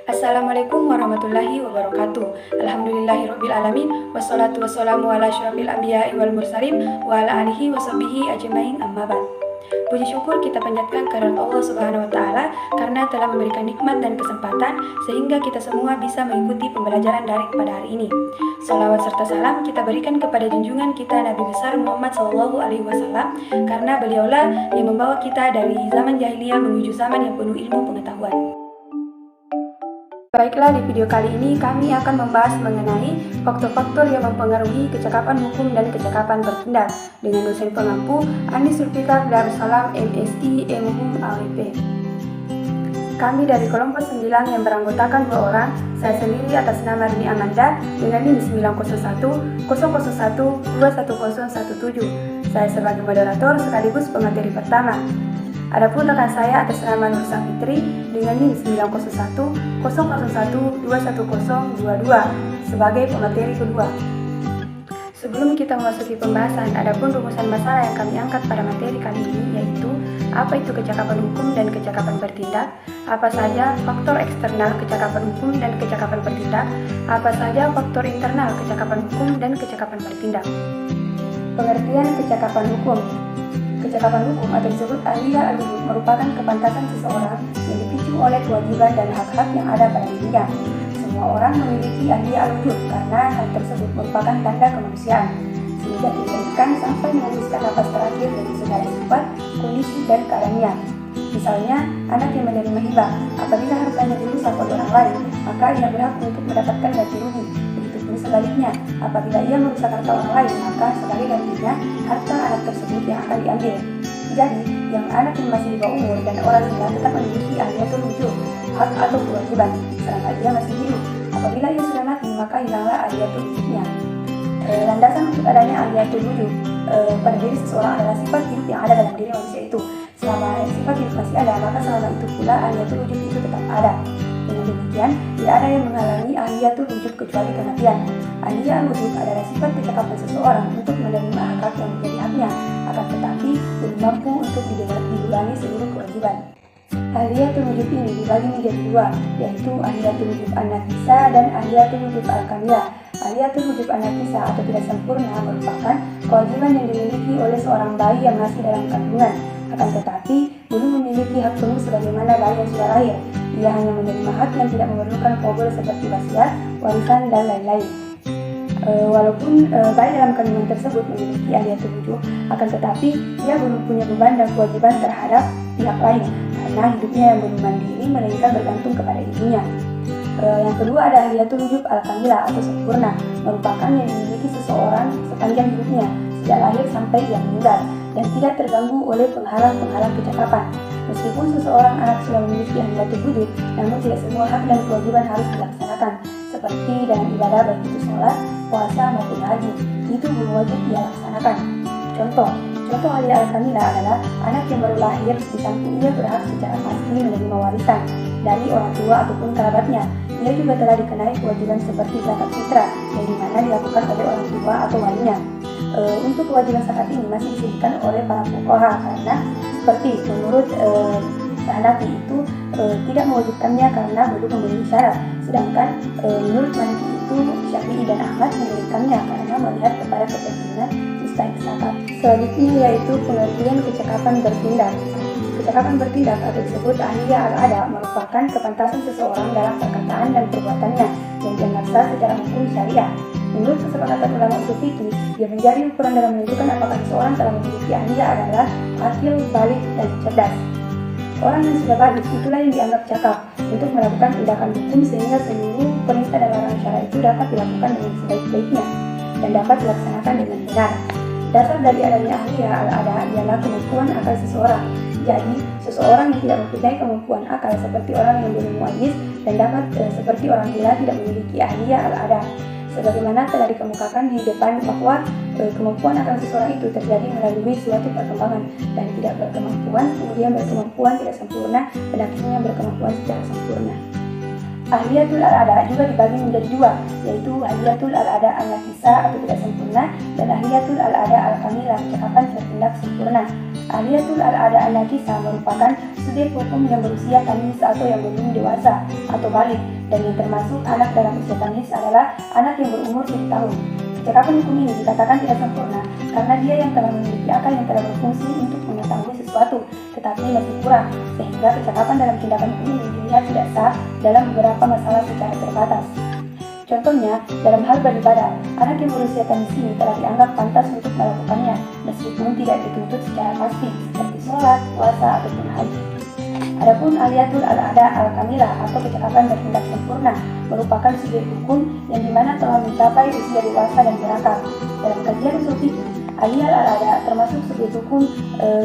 Assalamualaikum warahmatullahi wabarakatuh. Alhamdulillahirabbil alamin wassalatu wassalamu ala asyrofil anbiya'i wal mursalin wa ala alihi washabihi ajmain amma ba'd. Puji syukur kita panjatkan kehadirat Allah Subhanahu wa taala karena telah memberikan nikmat dan kesempatan sehingga kita semua bisa mengikuti pembelajaran daring pada hari ini. Salawat serta salam kita berikan kepada junjungan kita Nabi besar Muhammad SAW karena beliaulah yang membawa kita dari zaman jahiliyah menuju zaman yang penuh ilmu pengetahuan. Baiklah, di video kali ini kami akan membahas mengenai faktor-faktor yang mempengaruhi kecakapan hukum dan kecakapan bertindak dengan dosen pengampu Andi Zulfikar Darussalam MSc MHum AWP. Kami dari kelompok 9 yang beranggotakan 2 orang, saya sendiri atas nama Rini Amanda dengan NIM 901 001 21017. Saya sebagai moderator sekaligus pemateri pertama. Adapun rekan saya atas nama Nur Safitri dengan NIM 901 001 21022 sebagai pemateri kedua. Sebelum kita memasuki pembahasan, adapun rumusan masalah yang kami angkat pada materi kali ini yaitu apa itu kecakapan hukum dan kecakapan bertindak, apa saja faktor eksternal kecakapan hukum dan kecakapan bertindak, apa saja faktor internal kecakapan hukum dan kecakapan bertindak. Pengertian kecakapan hukum. Kecakapan hukum atau disebut ahliya al-wujub merupakan kepantasan seseorang yang dipicu oleh kewajiban dan hak-hak yang ada pada dirinya. Semua orang memiliki ahliya al-wujub karena hal tersebut merupakan tanda kemanusiaan, sehingga diberikan sampai menghabiskan nafas terakhir dari segala sifat, kondisi, dan keadaannya. Misalnya, anak yang menerima hibah, apabila hartanya dirusak oleh orang lain, maka ia berhak untuk mendapatkan ganti rugi. Sebaliknya, apabila ia merusak harta orang lain, maka sekali gantinya harta anak tersebut yang akan diambil. Jadi, yang anak yang masih di bawah umur dan orang tua tetap memiliki ahliyatul wujub, hak atau kewajiban, selama ia masih hidup. Apabila ia sudah mati, maka hilanglah ahliyatul wujubnya. Landasan untuk adanya ahliyatul wujub pada diri seseorang adalah sifat hidup yang ada dalam diri manusia itu. Selama sifat hidup masih ada, maka selama itu pula ahliyatul wujub itu tetap ada. Dengan demikian, tidak ada yang menghalangi ahliyatul wujub kecuali kematian. Ahliyatul wujub adalah sifat kecakapan seseorang untuk menerima hak yang menjadi haknya, akan tetapi belum mampu untuk diulangi seluruh kewajiban. Ahliyatul wujub ini dibagi menjadi 2, yaitu ahliyatul wujub an-naqisah dan ahliyatul wujub al-kamilah. Ahliyatul wujub an-naqisah atau tidak sempurna merupakan kewajiban yang dimiliki oleh seorang bayi yang masih dalam kandungan, akan tetapi belum memiliki hak penuh sebagaimana bayi yang sudah lahir. Ia hanya menerima hak yang tidak memerlukan qabul seperti wasiat, warisan, dan lain-lain. Walaupun bayi dalam kandungan tersebut memiliki ahliyatul wujub, akan tetapi ia belum punya beban dan kewajiban terhadap pihak lain karena hidupnya yang belum mandiri melainkan bergantung kepada ibunya. Yang kedua ada ahliyatul wujub al-kamilah atau sempurna, merupakan yang dimiliki seseorang sepanjang hidupnya sejak lahir sampai ia meninggal dan tidak terganggu oleh penghalang-penghalang kecakapan. Meskipun seseorang anak sudah memiliki ahliyatul wujub, namun tidak semua hak dan kewajiban harus dilaksanakan, seperti dalam ibadah baik itu sholat, puasa maupun haji, itu belum wajib ia laksanakan. Contoh ahliya al-kamilah adalah anak yang baru lahir di samping ia berhak secara pasti menerima warisan dari orang tua ataupun kerabatnya. Ia juga telah dikenai kewajiban seperti zakat fitrah yang dimana dilakukan oleh orang tua atau walinya. Untuk kewajiban zakat ini masih disebutkan oleh para fuqaha karena seperti menurut Hanafi itu tidak mewajibkannya karena belum memenuhi syarat, sedangkan menurut Maliki itu Syafi'i dan Ahmad mewajibkannya karena melihat kepada kepentingan mustahik zakat. Selanjutnya yaitu pengertian kecakapan bertindak. Kecakapan bertindak atau disebut ahliya al-ada merupakan kepantasan seseorang dalam perkataan dan perbuatannya yang dianggap sah secara hukum syariah. Menurut kesepakatan ulama usul fikih, yang menjadi ukuran dalam menentukan apakah seseorang telah memiliki ahliya adalah akil, balik, dan cerdas. Orang yang sudah balik itulah yang dianggap cakap untuk melakukan tindakan hukum sehingga seluruh perintah dan larangan syara itu dapat dilakukan dengan sebaik-baiknya dan dapat dilaksanakan dengan benar. Dasar dari adanya ahliya al-ada ialah kemampuan akal seseorang. Jadi, seseorang yang tidak mempunyai kemampuan akal seperti orang yang belum muayyiz dan dapat seperti orang gila tidak memiliki ahliya al-ada. Sebagaimana telah dikemukakan di depan bahwa kemampuan akal seseorang itu terjadi melalui suatu perkembangan dan tidak berkemampuan, kemudian berkemampuan tidak sempurna dan akhirnya berkemampuan secara sempurna. Ahliyatul al-ada juga dibagi menjadi dua, yaitu ahliyatul al-ada an-nakisa atau tidak sempurna dan ahliyatul al-ada al-kamilah kecakapan bertindak sempurna. Ahliyatul al-ada an-nakisa merupakan subjek hukum yang berusia tamis atau yang belum dewasa atau balik, dan yang termasuk anak dalam usia tamis adalah anak yang berumur 7 tahun. Kecakapan hukum ini dikatakan tidak sempurna karena dia yang telah memiliki akal yang telah berfungsi untuk mengetahui sesuatu, tetapi masih kurang, sehingga kecakapan dalam tindakan hukum ini dilihat tidak sah dalam beberapa masalah secara terbatas. Contohnya, dalam hal beribadah, anak yang berusia tamis ini telah dianggap pantas untuk melakukannya, meskipun tidak dituntut secara pasti, seperti sholat, puasa, ataupun haji. Adapun ahliyatul al-ada al-kamilah atau kecakapan bertindak sempurna merupakan subjek hukum yang dimana telah mencapai usia dewasa dan berakal. Dalam kajian usul fikih, ahliyat al-ada termasuk subjek hukum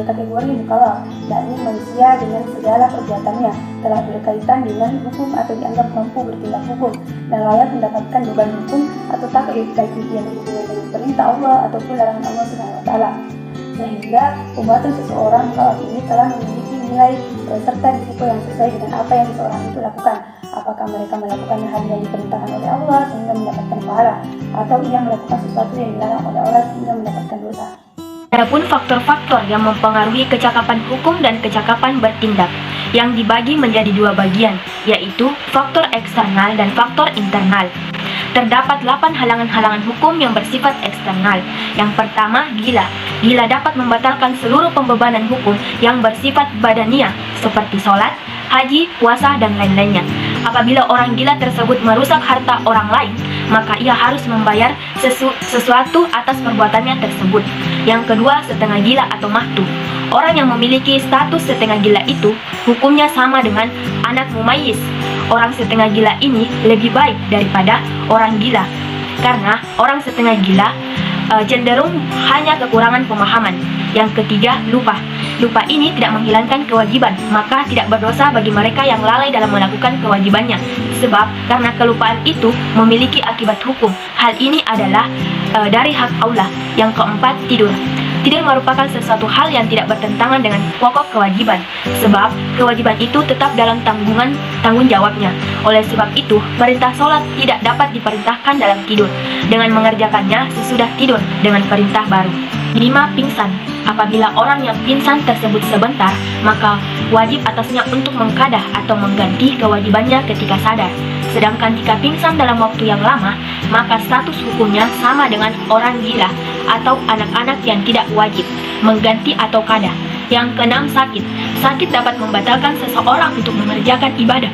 kategori mukallaf, yakni manusia dengan segala perbuatannya telah berkaitan dengan hukum atau dianggap mampu bertindak hukum dan layak mendapatkan beban hukum atau tak baik yang berhubungan dengan perintah Allah ataupun larangan Allah SWT. Sehingga pembuatan seseorang mukallaf ini telah memiliki nilai serta risiko yang sesuai dengan apa yang seseorang itu lakukan. Apakah mereka melakukan hal yang diperintahkan oleh Allah sehingga mendapatkan pahala, atau ia melakukan sesuatu yang dilarang oleh Allah sehingga mendapatkan dosa. Adapun faktor-faktor yang mempengaruhi kecakapan hukum dan kecakapan bertindak yang dibagi menjadi dua bagian, yaitu faktor eksternal dan faktor internal. Terdapat 8 halangan-halangan hukum yang bersifat eksternal. Yang pertama, gila. Gila dapat membatalkan seluruh pembebanan hukum yang bersifat badaniah seperti sholat, haji, puasa, dan lain-lainnya. Apabila orang gila tersebut merusak harta orang lain, maka ia harus membayar sesuatu atas perbuatannya tersebut. Yang kedua, setengah gila atau mahtu. Orang yang memiliki status setengah gila itu hukumnya sama dengan anak mumayyiz. Orang setengah gila ini lebih baik daripada orang gila, karena orang setengah gila cenderung hanya kekurangan pemahaman. Yang ketiga, lupa. Lupa ini tidak menghilangkan kewajiban, maka tidak berdosa bagi mereka yang lalai dalam melakukan kewajibannya. Sebab karena kelupaan itu memiliki akibat hukum. Hal ini adalah dari hak Allah. Yang keempat, tidur. Tidur merupakan sesuatu hal yang tidak bertentangan dengan pokok kewajiban, sebab kewajiban itu tetap dalam tanggung jawabnya. Oleh sebab itu, perintah sholat tidak dapat diperintahkan dalam tidur, dengan mengerjakannya sesudah tidur dengan perintah baru. 5. Pingsan. Apabila orang yang pingsan tersebut sebentar, maka wajib atasnya untuk mengkadah atau mengganti kewajibannya ketika sadar. Sedangkan jika pingsan dalam waktu yang lama, maka status hukumnya sama dengan orang gila atau anak-anak yang tidak wajib mengganti atau kadah. Yang keenam, sakit. Sakit dapat membatalkan seseorang untuk mengerjakan ibadah.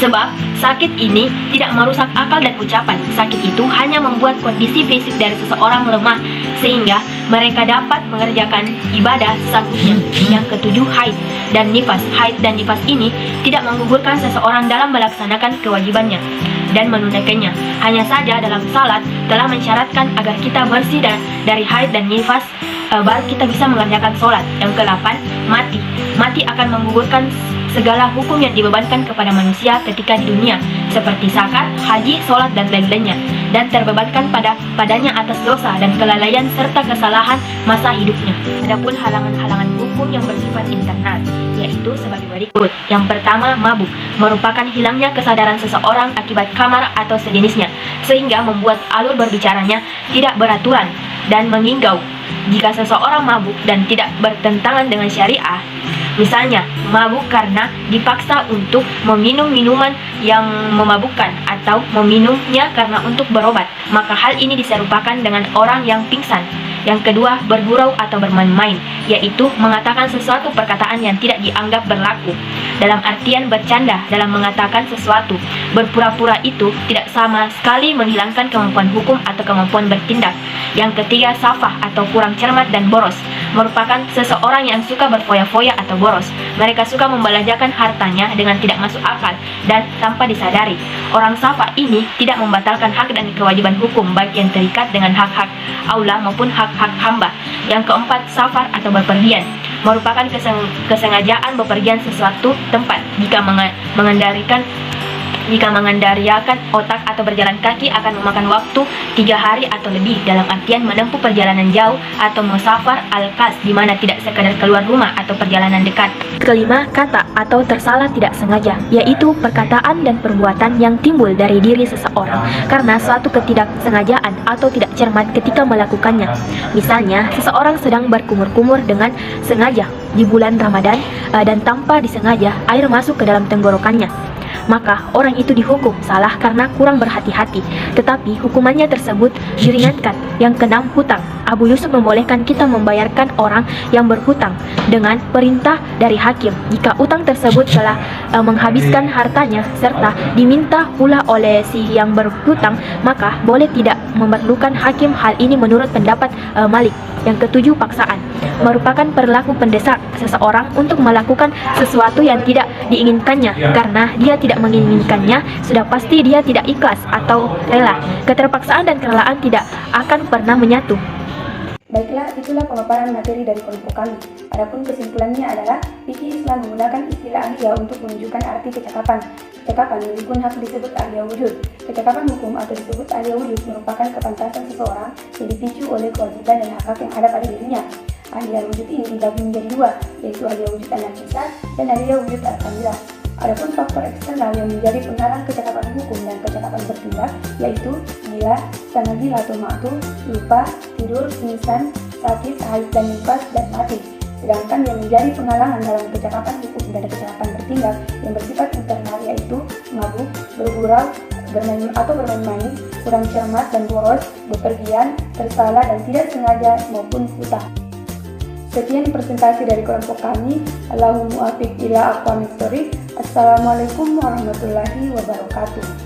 Sebab sakit ini tidak merusak akal dan ucapan. Sakit itu hanya membuat kondisi fisik dari seseorang lemah, sehingga mereka dapat mengerjakan ibadah sesanggupnya. Yang ketujuh, haid dan nifas. Haid dan nifas ini tidak menggugurkan seseorang dalam melaksanakan kewajibannya dan menunaikannya. Hanya saja dalam salat telah mensyaratkan agar kita bersih dari haid dan nifas, baru kita bisa mengerjakan sholat. Yang ke-8, mati. Mati akan menggugurkan segala hukum yang dibebankan kepada manusia ketika di dunia, seperti zakat, haji, sholat, dan lain-lainnya, dan terbebankan padanya atas dosa dan kelalaian serta kesalahan masa hidupnya. Adapun halangan-halangan hukum yang bersifat internal, yaitu sebagai berikut. Yang pertama, mabuk. Merupakan hilangnya kesadaran seseorang akibat khamar atau sejenisnya, sehingga membuat alur berbicaranya tidak beraturan dan menginggau. Jika seseorang mabuk dan tidak bertentangan dengan syariah, misalnya mabuk karena dipaksa untuk meminum minuman yang memabukkan atau meminumnya karena untuk berobat, maka hal ini diserupakan dengan orang yang pingsan. Yang kedua, bergurau atau bermain-main, yaitu mengatakan sesuatu perkataan yang tidak dianggap berlaku, dalam artian bercanda dalam mengatakan sesuatu. Berpura-pura itu tidak sama sekali menghilangkan kemampuan hukum atau kemampuan bertindak. Yang ketiga, safah atau kurang cermat dan boros. Merupakan seseorang yang suka berfoya-foya atau boros. Mereka suka membelanjakan hartanya dengan tidak masuk akal dan tanpa disadari. Orang safah ini tidak membatalkan hak dan kewajiban hukum, baik yang terikat dengan hak-hak Allah maupun hak-hak hamba. Yang keempat, safar atau bepergian. Merupakan kesengajaan bepergian sesuatu tempat jika mengendalikan Jika mengandariakan otak atau berjalan kaki akan memakan waktu 3 hari atau lebih, dalam artian menempuh perjalanan jauh atau musafar al-qas, di mana tidak sekadar keluar rumah atau perjalanan dekat. Kelima, kata atau tersalah tidak sengaja, yaitu perkataan dan perbuatan yang timbul dari diri seseorang karena suatu ketidaksengajaan atau tidak cermat ketika melakukannya. Misalnya, seseorang sedang berkumur-kumur dengan sengaja di bulan Ramadan dan tanpa disengaja air masuk ke dalam tenggorokannya. Maka orang itu dihukum salah karena kurang berhati-hati, tetapi hukumannya tersebut diringankan. Yang keenam, hutang. Abu Yusuf membolehkan kita membayarkan orang yang berhutang dengan perintah dari hakim jika utang tersebut telah menghabiskan hartanya serta diminta pula oleh si yang berhutang, maka boleh tidak memerlukan hakim. Hal ini menurut pendapat Malik. Yang ketujuh, paksaan merupakan perilaku pendesak seseorang untuk melakukan sesuatu yang tidak diinginkannya. Karena dia tidak menginginkannya, sudah pasti dia tidak ikhlas atau rela. Keterpaksaan dan kerelaan tidak akan pernah menyatu. Baiklah, itulah pemaparan materi dari kelompok kami. Adapun kesimpulannya adalah fikih Islam menggunakan istilah ahliyah untuk menunjukkan arti kecakapan. Kecakapan meskipun hak disebut ahliyah wujud. Kecakapan hukum atau disebut ahliyah wujud merupakan kepantasan seseorang yang dipicu oleh kewajiban dan hak yang ada pada dirinya. Ahliyah wujud ini dibagi menjadi dua, yaitu ahliyah wujud an-nafisah dan ahliyah wujud al-kamilah. Adapun faktor eksternal yang menjadi penghalang kecakapan hukum dan kecakapan bertindak yaitu gila, sanagil atau ma'tu, lupa, tidur, pingsan, sakit, haid dan nifas, dan mati. Sedangkan yang menjadi penghalangan dalam kecakapan hukum dan kecakapan bertindak yang bersifat internal yaitu mabuk, bergurau, bermain-main, kurang cermat dan boros, bepergian, tersalah dan tidak sengaja maupun buta. Sekian presentasi dari kelompok kami. Allahumma muwaffiq ila aqwamit thoriq. Assalamualaikum warahmatullahi wabarakatuh.